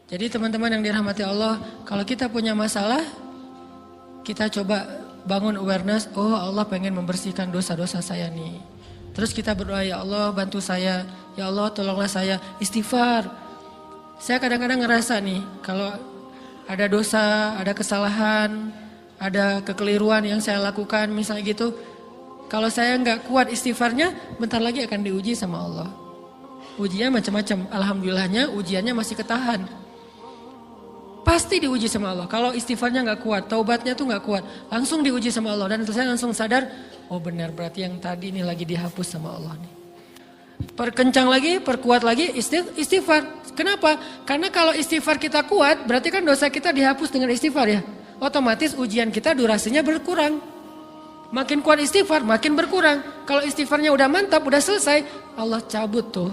Jadi teman-teman yang dirahmati Allah, kalau kita punya masalah, kita coba bangun awareness, oh Allah pengen membersihkan dosa-dosa saya nih. Terus kita berdoa, ya Allah bantu saya, ya Allah tolonglah saya, istighfar. Saya kadang-kadang ngerasa nih, kalau ada dosa, ada kesalahan, ada kekeliruan yang saya lakukan misalnya gitu, kalau saya nggak kuat istighfarnya, bentar lagi akan diuji sama Allah. Ujiannya macam-macam, alhamdulillahnya ujiannya masih ketahan. Pasti diuji sama Allah. Kalau istighfarnya nggak kuat, taubatnya tuh nggak kuat, langsung diuji sama Allah. Dan saya langsung sadar, oh benar berarti yang tadi ini lagi dihapus sama Allah nih. Perkencang lagi, perkuat lagi istighfar. Kenapa? Karena kalau istighfar kita kuat, berarti kan dosa kita dihapus dengan istighfar ya. Otomatis ujian kita durasinya berkurang. Makin kuat istighfar, makin berkurang. Kalau istighfarnya udah mantap, udah selesai, Allah cabut tuh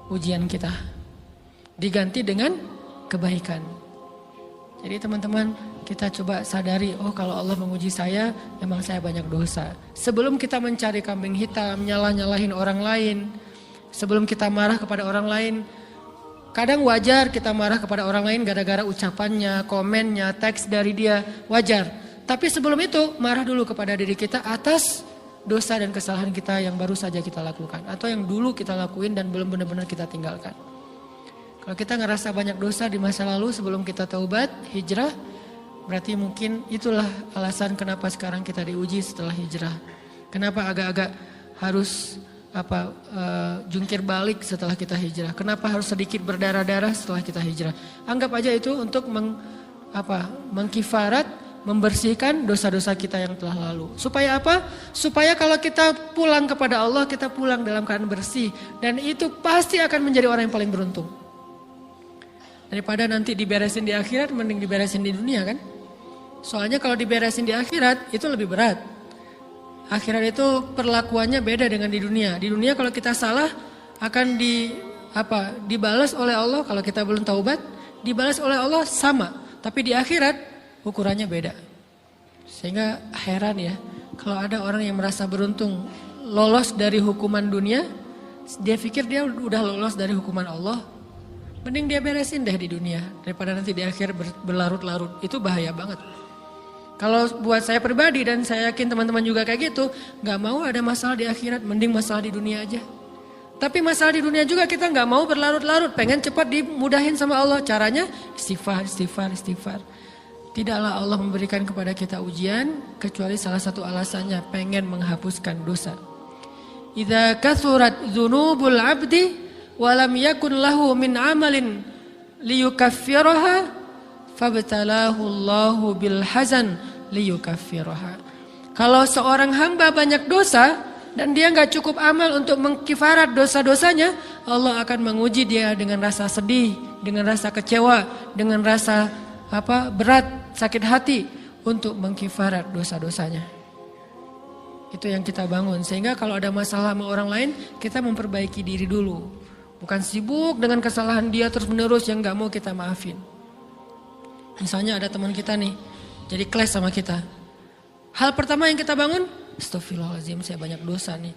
ujian kita. Diganti dengan kebaikan. Jadi teman-teman, kita coba sadari, oh kalau Allah menguji saya, memang saya banyak dosa. Sebelum kita mencari kambing hitam, nyalahin orang lain, sebelum kita marah kepada orang lain, kadang wajar kita marah kepada orang lain gara-gara ucapannya, komennya, teks dari dia, wajar. Tapi sebelum itu, marah dulu kepada diri kita atas dosa dan kesalahan kita yang baru saja kita lakukan. Atau yang dulu kita lakuin dan belum benar-benar kita tinggalkan. Kalau kita ngerasa banyak dosa di masa lalu sebelum kita taubat, hijrah, berarti mungkin itulah alasan kenapa sekarang kita diuji setelah hijrah. Kenapa agak-agak harus jungkir balik setelah kita hijrah. Kenapa harus sedikit berdarah-darah setelah kita hijrah. Anggap aja itu untuk mengkifarat, membersihkan dosa-dosa kita yang telah lalu. Supaya apa? Supaya kalau kita pulang kepada Allah, kita pulang dalam keadaan bersih. Dan itu pasti akan menjadi orang yang paling beruntung. Daripada nanti diberesin di akhirat, mending diberesin di dunia kan. Soalnya kalau diberesin di akhirat, itu lebih berat. Akhirat itu perlakuannya beda dengan di dunia. Di dunia kalau kita salah, akan dibalas oleh Allah. Kalau kita belum taubat, dibalas oleh Allah sama. Tapi di akhirat, ukurannya beda. Sehingga heran ya, kalau ada orang yang merasa beruntung lolos dari hukuman dunia, dia pikir dia udah lolos dari hukuman Allah. Mending dia beresin deh di dunia daripada nanti di akhir berlarut-larut. Itu bahaya banget. Kalau buat saya pribadi dan saya yakin teman-teman juga kayak gitu, gak mau ada masalah di akhirat, mending masalah di dunia aja. Tapi masalah di dunia juga kita gak mau berlarut-larut, pengen cepat dimudahin sama Allah. Caranya istighfar. Tidaklah Allah memberikan kepada kita ujian kecuali salah satu alasannya pengen menghapuskan dosa. Idza kathurat dzunubul 'abdi wa lam yakun lahu min 'amalin liyukaffiraha fabtalahu Allahu bil hazan liyukaffiraha. Kalau seorang hamba banyak dosa dan dia enggak cukup amal untuk mengkifarat dosa-dosanya, Allah akan menguji dia dengan rasa sedih, dengan rasa kecewa, dengan rasa berat, sakit hati untuk mengkifarat dosa-dosanya. Itu yang kita bangun. Sehingga kalau ada masalah sama orang lain, kita memperbaiki diri dulu. Bukan sibuk dengan kesalahan dia terus-menerus yang gak mau kita maafin. Misalnya ada teman kita nih, jadi clash sama kita. Hal pertama yang kita bangun, astagfirullahaladzim saya banyak dosa nih.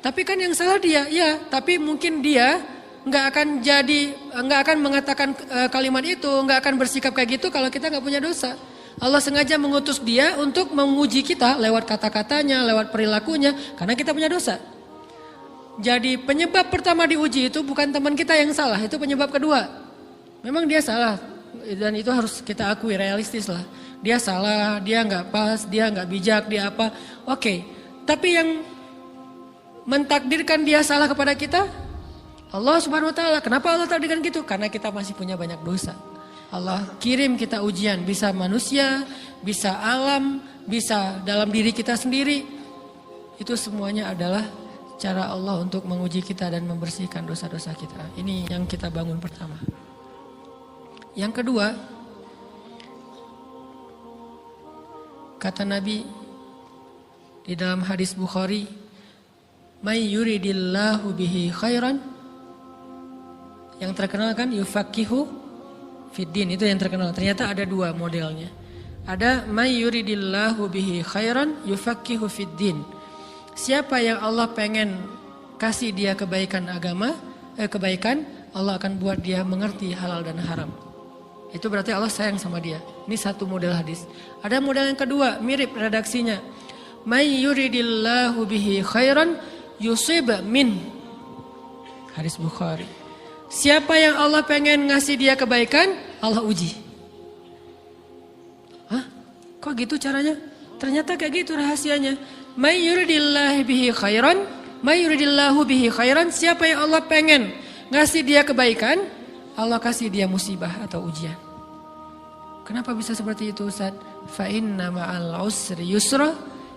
Tapi kan yang salah dia, ya. Tapi mungkin dia nggak akan mengatakan kalimat itu, nggak akan bersikap kayak gitu kalau kita nggak punya dosa. Allah sengaja mengutus dia untuk menguji kita lewat kata-katanya, lewat perilakunya, karena kita punya dosa. Jadi penyebab pertama diuji itu bukan teman kita yang salah, itu penyebab kedua. Memang dia salah dan itu harus kita akui, realistis lah. Dia salah, dia nggak pas, dia nggak bijak, dia apa? Oke. Tapi yang mentakdirkan dia salah kepada kita, Allah Subhanahu wa taala. Kenapa Allah takdirkan gitu? Karena kita masih punya banyak dosa. Allah kirim kita ujian, bisa manusia, bisa alam, bisa dalam diri kita sendiri. Itu semuanya adalah cara Allah untuk menguji kita dan membersihkan dosa-dosa kita. Ini yang kita bangun pertama. Yang kedua, kata Nabi di dalam hadis Bukhari, "May yuridillahu bihi khairan." Yang terkenal kan yufaqihu fiddin, itu yang terkenal. Ternyata ada dua modelnya. Ada may yuridillahu bihi khairan yufaqihu fiddin. Siapa yang Allah pengen kasih dia kebaikan agama, kebaikan, Allah akan buat dia mengerti halal dan haram. itu berarti Allah sayang sama dia. Ini satu model hadis. Ada model yang kedua, mirip redaksinya. May yuridillahu bihi khairan yusib min. Hadis Bukhari. Siapa yang Allah pengen ngasih dia kebaikan, Allah uji. Hah? Kok gitu caranya? Ternyata kayak gitu rahasianya. May yuridillahu bihi khairan, may yuridillahu bihi khairan. Siapa yang Allah pengen ngasih dia kebaikan, Allah kasih dia musibah atau ujian. Kenapa bisa seperti itu, Ustaz? Fa inna ma'al usri yusra,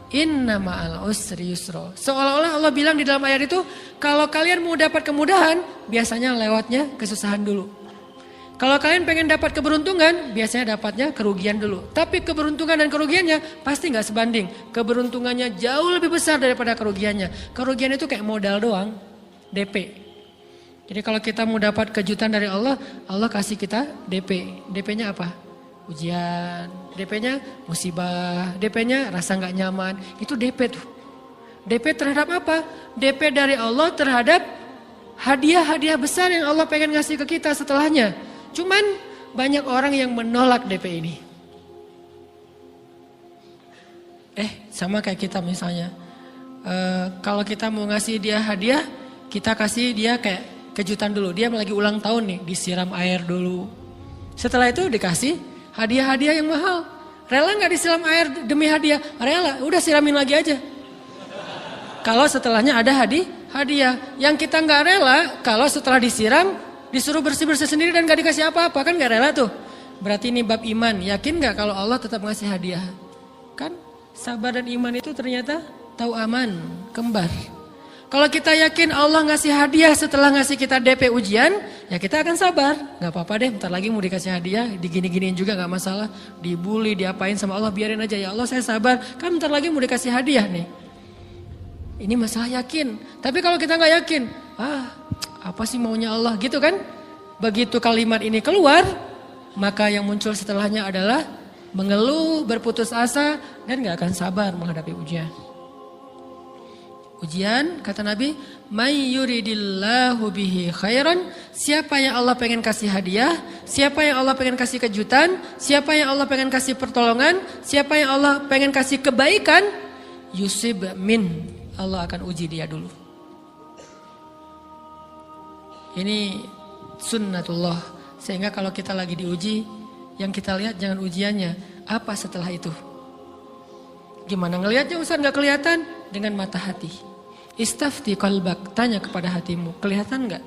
inna ma'al usri yusra. Seolah-olah Allah bilang di dalam ayat itu, kalau kalian mau dapat kemudahan, biasanya lewatnya kesusahan dulu. Kalau kalian pengen dapat keberuntungan, biasanya dapatnya kerugian dulu. Tapi keberuntungan dan kerugiannya pasti nggak sebanding. Keberuntungannya jauh lebih besar daripada kerugiannya. Kerugian itu kayak modal doang, DP. Jadi kalau kita mau dapat kejutan dari Allah, Allah kasih kita DP. DP-nya apa? Ujian. DP-nya musibah. DP-nya rasa nggak nyaman. Itu DP tuh. DP terhadap apa? DP dari Allah terhadap hadiah-hadiah besar yang Allah pengen ngasih ke kita setelahnya. Cuman banyak orang yang menolak DP ini. Sama kayak kita misalnya. Kalau kita mau ngasih dia hadiah, kita kasih dia kayak kejutan dulu. Dia lagi ulang tahun nih, disiram air dulu. Setelah itu dikasih hadiah-hadiah yang mahal. Rela gak disiram air demi hadiah? Rela, udah siramin lagi aja. Kalau setelahnya ada hadiah. Yang kita gak rela, kalau setelah disiram, disuruh bersih-bersih sendiri dan gak dikasih apa-apa, kan gak rela tuh. Berarti ini bab iman. Yakin gak kalau Allah tetap ngasih hadiah? Kan sabar dan iman itu ternyata tahu aman, kembar. Kalau kita yakin Allah ngasih hadiah setelah ngasih kita DP ujian, ya kita akan sabar. Gak apa-apa deh, bentar lagi mau dikasih hadiah, digini-giniin juga gak masalah. Dibully, diapain sama Allah, biarin aja. Ya Allah saya sabar, kan bentar lagi mau dikasih hadiah nih. Ini masalah yakin. Tapi kalau kita gak yakin, apa sih maunya Allah gitu kan? Begitu kalimat ini keluar, maka yang muncul setelahnya adalah mengeluh, berputus asa, dan gak akan sabar menghadapi ujian. Ujian, kata Nabi, may yuridillahu bihi khairan. Siapa yang Allah pengen kasih hadiah, siapa yang Allah pengen kasih kejutan, siapa yang Allah pengen kasih pertolongan, siapa yang Allah pengen kasih kebaikan, yusib min. Allah akan uji dia dulu. Ini sunnatullah. Sehingga kalau kita lagi diuji, yang kita lihat jangan ujiannya, apa setelah itu. Gimana ngelihatnya Ustaz gak kelihatan? Dengan mata hati. Istafti qalbak, tanya kepada hatimu, kelihatan gak?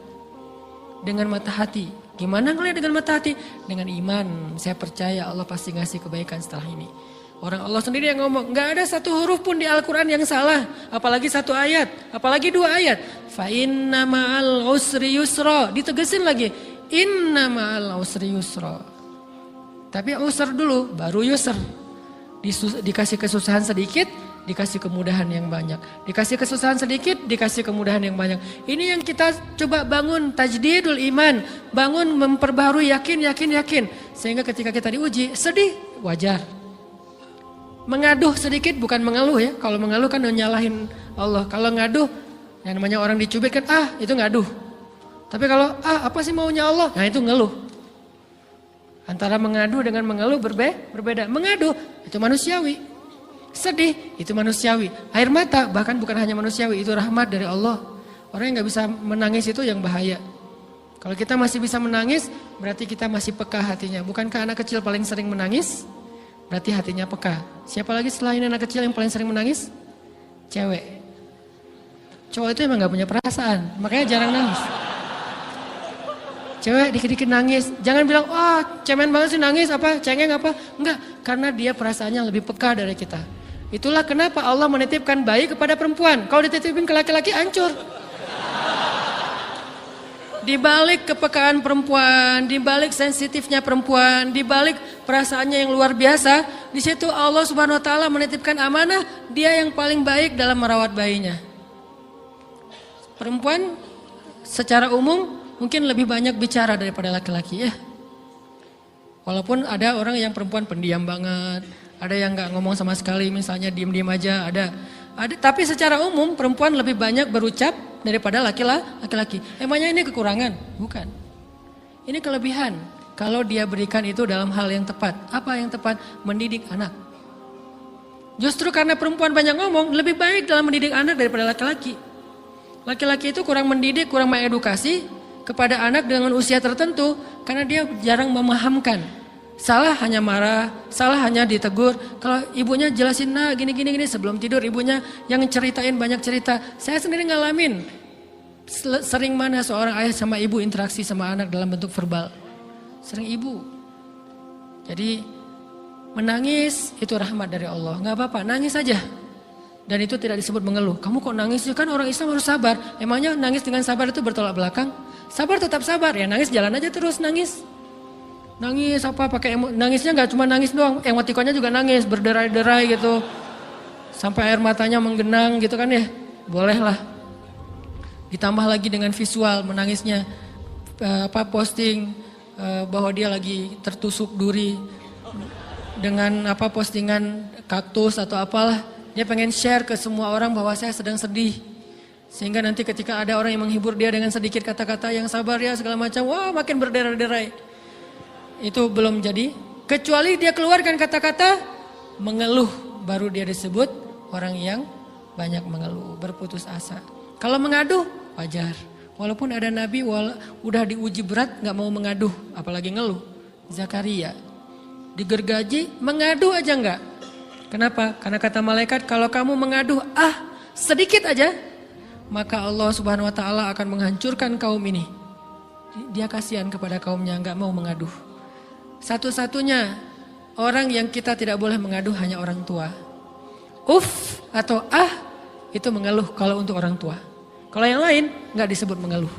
Dengan mata hati. Gimana ngelihat dengan mata hati? Dengan iman, saya percaya Allah pasti ngasih kebaikan setelah ini. Orang Allah sendiri yang ngomong, gak ada satu huruf pun di Al-Quran yang salah. Apalagi satu ayat, apalagi dua ayat. Fa inna ma'al usri yusra. Ditegesin lagi, inna ma'al usri yusra. Tapi usr dulu, baru yusr. Dikasih kesusahan sedikit, dikasih kemudahan yang banyak. Dikasih kesusahan sedikit, dikasih kemudahan yang banyak. Ini yang kita coba bangun tajdidul iman. Bangun memperbaharui yakin. Sehingga ketika kita diuji, sedih, wajar. Mengaduh sedikit bukan mengeluh ya. Kalau mengeluh kan nyalahin Allah. Kalau ngaduh, yang namanya orang dicubit kan itu ngaduh. Tapi kalau apa sih maunya Allah? Nah itu ngeluh. Antara mengaduh dengan mengeluh berbeda. Mengaduh itu manusiawi. Sedih itu manusiawi. Air mata bahkan bukan hanya manusiawi, itu rahmat dari Allah. Orang yang gak bisa menangis itu yang bahaya. Kalau kita masih bisa menangis, berarti kita masih peka hatinya. Bukankah anak kecil paling sering menangis? Berarti hatinya peka. Siapa lagi selain anak kecil yang paling sering menangis? Cewek. Cowok itu emang gak punya perasaan, makanya jarang nangis. Cewek dikit-dikit nangis. Jangan bilang, cemen banget sih nangis, cengeng apa. Enggak, karena dia perasaannya lebih peka dari kita. Itulah kenapa Allah menitipkan bayi kepada perempuan. Kalau dititipin ke laki-laki hancur. Di balik kepekaan perempuan, di balik sensitifnya perempuan, di balik perasaannya yang luar biasa, di situ Allah Subhanahu wa taala menitipkan amanah, dia yang paling baik dalam merawat bayinya. Perempuan secara umum mungkin lebih banyak bicara daripada laki-laki ya. Walaupun ada orang yang perempuan pendiam banget, ada yang nggak ngomong sama sekali, misalnya diem-diem aja, ada. Tapi secara umum perempuan lebih banyak berucap daripada laki-laki. Emangnya ini kekurangan? Bukan. Ini kelebihan. kalau dia berikan itu dalam hal yang tepat. Apa yang tepat? Mendidik anak. Justru karena perempuan banyak ngomong, lebih baik dalam mendidik anak daripada laki-laki. Laki-laki itu kurang mendidik, kurang mengedukasi kepada anak dengan usia tertentu karena dia jarang memahamkan. Salah hanya marah, salah hanya ditegur. Kalau ibunya jelasin, nah gini sebelum tidur ibunya yang ceritain banyak cerita. Saya sendiri ngalamin sering mana seorang ayah sama ibu interaksi sama anak dalam bentuk verbal. Sering ibu. Jadi menangis itu rahmat dari Allah. Gak apa-apa, nangis saja. Dan itu tidak disebut mengeluh. Kamu kok nangis? Kan orang Islam harus sabar. Emangnya nangis dengan sabar itu bertolak belakang? Sabar tetap sabar. Ya nangis jalan aja terus nangis. Nangis apa pakai nangisnya nggak cuma nangis doang, emotikonnya juga nangis, berderai-derai gitu. Sampai air matanya menggenang gitu kan ya. Boleh lah. Ditambah lagi dengan visual menangisnya posting bahwa dia lagi tertusuk duri dengan postingan kaktus atau apalah. Dia pengen share ke semua orang bahwa saya sedang sedih. Sehingga nanti ketika ada orang yang menghibur dia dengan sedikit kata-kata yang sabar ya segala macam, wah makin berderai-derai. Itu belum jadi. Kecuali dia keluarkan kata-kata mengeluh, baru dia disebut orang yang banyak mengeluh, berputus asa. Kalau mengaduh wajar. Walaupun ada nabi udah diuji berat gak mau mengaduh, apalagi ngeluh. Zakaria digergaji mengadu aja enggak. Kenapa? Karena kata malaikat kalau kamu mengaduh sedikit aja, maka Allah Subhanahu wa taala akan menghancurkan kaum ini. Dia kasihan kepada kaumnya, enggak mau mengaduh. Satu-satunya orang yang kita tidak boleh mengaduh hanya orang tua. Atau itu mengeluh kalau untuk orang tua. Kalau yang lain enggak disebut mengeluh.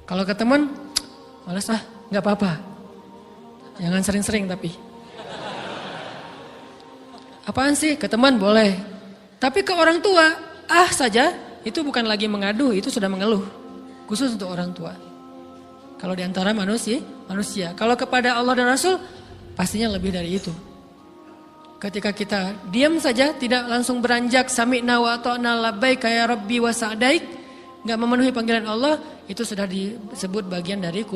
Kalau ke teman, malas enggak apa-apa. Jangan sering-sering tapi. Apaan sih? Ke teman boleh. Tapi ke orang tua, saja itu bukan lagi mengadu, itu sudah mengeluh. Khusus untuk orang tua. Kalau di antara manusia. Kalau kepada Allah dan Rasul, pastinya lebih dari itu. Ketika kita diam saja, tidak langsung beranjak sami'na wa ata'na labbaika ya rabbi wa sa'daik, enggak memenuhi panggilan Allah, itu sudah disebut bagian dari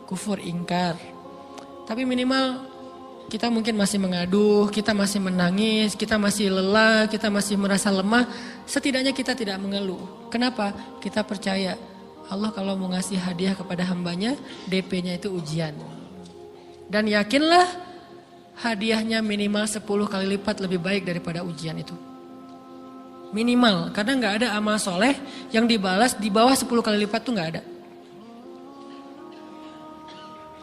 kufur ingkar. Tapi minimal kita mungkin masih mengaduh, kita masih menangis, kita masih lelah, kita masih merasa lemah. Setidaknya kita tidak mengeluh. Kenapa? Kita percaya Allah kalau mau ngasih hadiah kepada hambanya, DP-nya itu ujian. Dan yakinlah hadiahnya minimal 10 kali lipat lebih baik daripada ujian itu. Minimal, karena gak ada amal soleh yang dibalas di bawah 10 kali lipat tuh gak ada.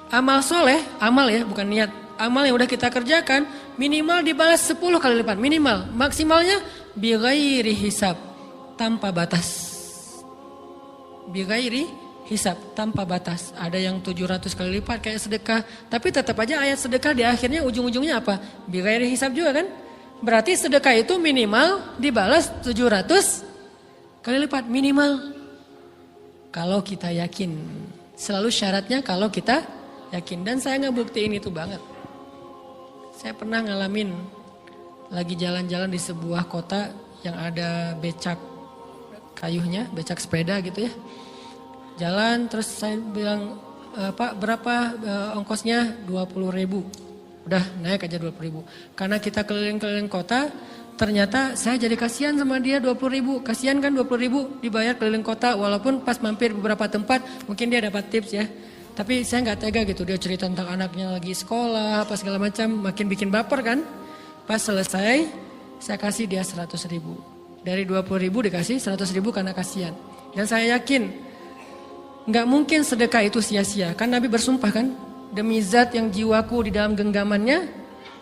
Amal soleh, amal ya bukan niat. Amal yang udah kita kerjakan minimal dibalas 10 kali lipat. Minimal, maksimalnya bighairi hisab, tanpa batas. Bighairi hisab, tanpa batas. Ada yang 700 kali lipat kayak sedekah. Tapi tetap aja ayat sedekah di akhirnya ujung-ujungnya apa? Bighairi hisab juga kan? Berarti sedekah itu minimal dibalas 700 kali lipat. Minimal. Kalau kita yakin. Selalu syaratnya kalau kita yakin. Dan saya ngebuktiin itu banget. Saya pernah ngalamin lagi jalan-jalan di sebuah kota yang ada becak kayuhnya, becak sepeda gitu ya. Jalan terus saya bilang, Pak berapa ongkosnya? 20.000. Udah naik aja 20.000. Karena kita keliling-keliling kota, ternyata saya jadi kasihan sama dia 20.000. Kasihan kan 20.000 dibayar keliling kota, walaupun pas mampir beberapa tempat mungkin dia dapat tips ya. Tapi saya nggak tega gitu, dia cerita tentang anaknya lagi sekolah, apa segala macam, makin bikin baper kan. Pas selesai, saya kasih dia 100.000. Dari 20.000 dikasih 100.000 karena kasihan. Dan saya yakin, nggak mungkin sedekah itu sia-sia. Kan Nabi bersumpah kan, demi zat yang jiwaku di dalam genggamannya,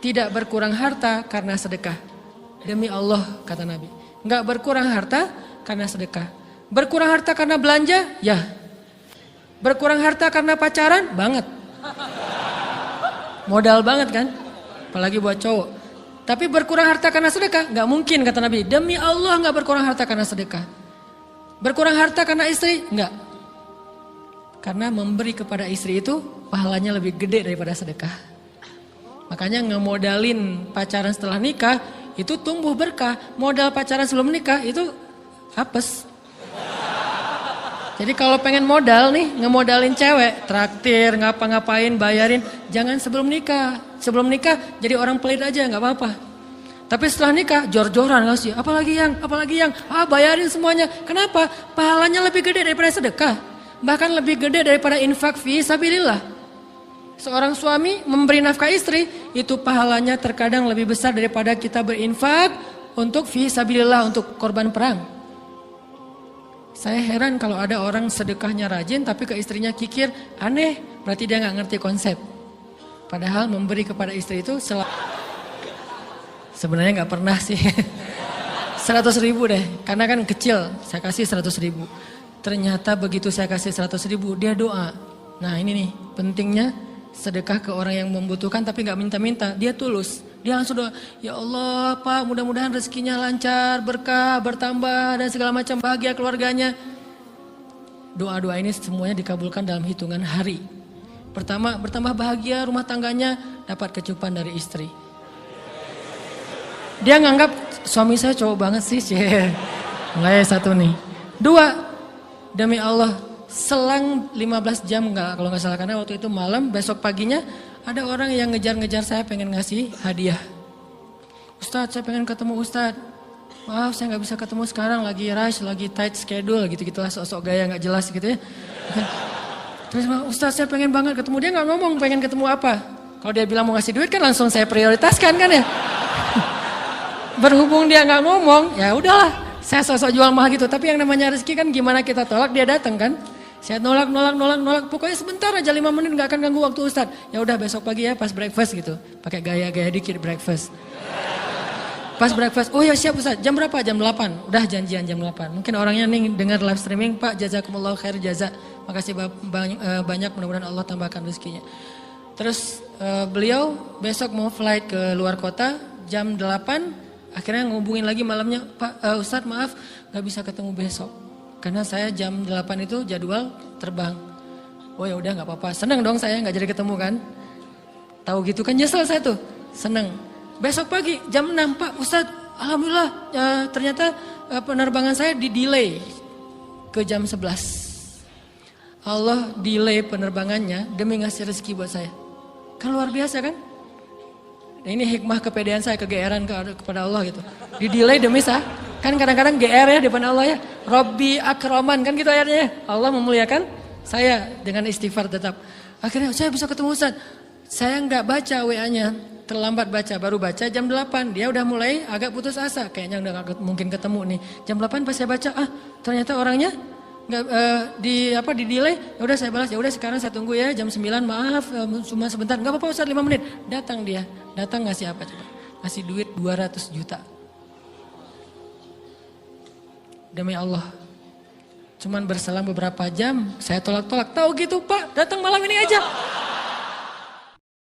tidak berkurang harta karena sedekah. Demi Allah, kata Nabi. Nggak berkurang harta karena sedekah. Berkurang harta karena belanja? Ya. Berkurang harta karena pacaran? Banget. Modal banget kan? Apalagi buat cowok. Tapi berkurang harta karena sedekah? Gak mungkin kata Nabi. Demi Allah gak berkurang harta karena sedekah. Berkurang harta karena istri? Enggak. Karena memberi kepada istri itu pahalanya lebih gede daripada sedekah. Makanya ngemodalin pacaran setelah nikah itu tumbuh berkah. Modal pacaran sebelum nikah itu apes. Jadi kalau pengen modal nih, ngemodalin cewek, traktir, ngapa-ngapain, bayarin, jangan sebelum nikah. Sebelum nikah jadi orang pelit aja, nggak apa-apa. Tapi setelah nikah, jor-joran ngasih, apalagi yang, bayarin semuanya. Kenapa? Pahalanya lebih gede daripada sedekah. Bahkan lebih gede daripada infak fi sabilillah. Seorang suami memberi nafkah istri, itu pahalanya terkadang lebih besar daripada kita berinfak untuk fi sabilillah, untuk korban perang. Saya heran kalau ada orang sedekahnya rajin tapi ke istrinya kikir, aneh, berarti dia nggak ngerti konsep. Padahal memberi kepada istri itu sebenarnya nggak pernah sih. 100 ribu deh, karena kan kecil, saya kasih 100 ribu. Ternyata begitu saya kasih 100 ribu, dia doa. Nah ini nih, pentingnya sedekah ke orang yang membutuhkan tapi nggak minta-minta, dia tulus. Dia langsung doa, ya Allah Pak, mudah-mudahan rezekinya lancar, berkah, bertambah dan segala macam, bahagia keluarganya. Doa-doa ini semuanya dikabulkan dalam hitungan hari. Pertama, bertambah bahagia rumah tangganya, dapat kecupan dari istri. Dia nganggap suami saya cowok banget sih, mulai satu nih. 2, demi Allah, selang 15 jam kalau nggak salah, karena waktu itu malam, besok paginya ada orang yang ngejar-ngejar saya pengen ngasih hadiah. Ustadz, saya pengen ketemu Ustadz. Maaf, saya nggak bisa ketemu sekarang, lagi rush, lagi tight schedule, gitu-gitulah, sok-sok gaya nggak jelas gitu ya. Terus Ustadz, saya pengen banget ketemu. Dia nggak ngomong pengen ketemu apa. Kalau dia bilang mau ngasih duit kan langsung saya prioritaskan kan ya. Berhubung dia nggak ngomong, ya udahlah, saya sok-sok jual mahal gitu. Tapi yang namanya rezeki kan gimana kita tolak, dia datang kan. Saya nolak. Pokoknya sebentar aja 5 menit nggak akan ganggu waktu Ustadz. Ya udah besok pagi ya pas breakfast gitu. Pakai gaya-gaya dikit breakfast. Pas breakfast, oh ya siap Ustadz. Jam berapa? Jam 8. Udah janjian jam 8. Mungkin orangnya nih dengar live streaming, Pak jazakumullah khair jaza. Makasih banyak, mudah-mudahan Allah tambahkan rezekinya. Terus beliau besok mau flight ke luar kota jam 8. Akhirnya ngubungin lagi malamnya, Pak Ustadz maaf nggak bisa ketemu besok. Karena saya jam 8 itu jadwal terbang. Oh ya udah nggak apa-apa. Senang dong saya nggak jadi ketemu kan. Tahu gitu kan nyesel saya tuh. Senang. Besok pagi jam 6 Pak Ustadz. Alhamdulillah ternyata penerbangan saya di-delay ke jam 11. Allah delay penerbangannya demi ngasih rezeki buat saya. Kan luar biasa kan. Nah, ini hikmah kepedean saya, kegeeran kepada Allah gitu. Di-delay demi saya. Kan kadang-kadang GR ya depan Allah ya. Robbi akraman kan gitu ayatnya. Allah memuliakan saya dengan istighfar tetap. Akhirnya saya bisa ketemu Ustaz. Saya nggak baca WA-nya. Terlambat baca, baru baca jam 8. Dia udah mulai agak putus asa. Kayaknya udah gak mungkin ketemu nih. Jam 8 pas saya baca, ternyata orangnya nggak di delay. Ya udah saya balas, ya udah sekarang saya tunggu ya jam 9. Maaf cuma sebentar. Nggak apa-apa Ustaz 5 menit. Datang dia. Datang ngasih apa coba? Ngasih duit 200 juta. Demi Allah. Cuman berselang beberapa jam, saya tolak-tolak. Tahu gitu Pak, datang malam ini aja.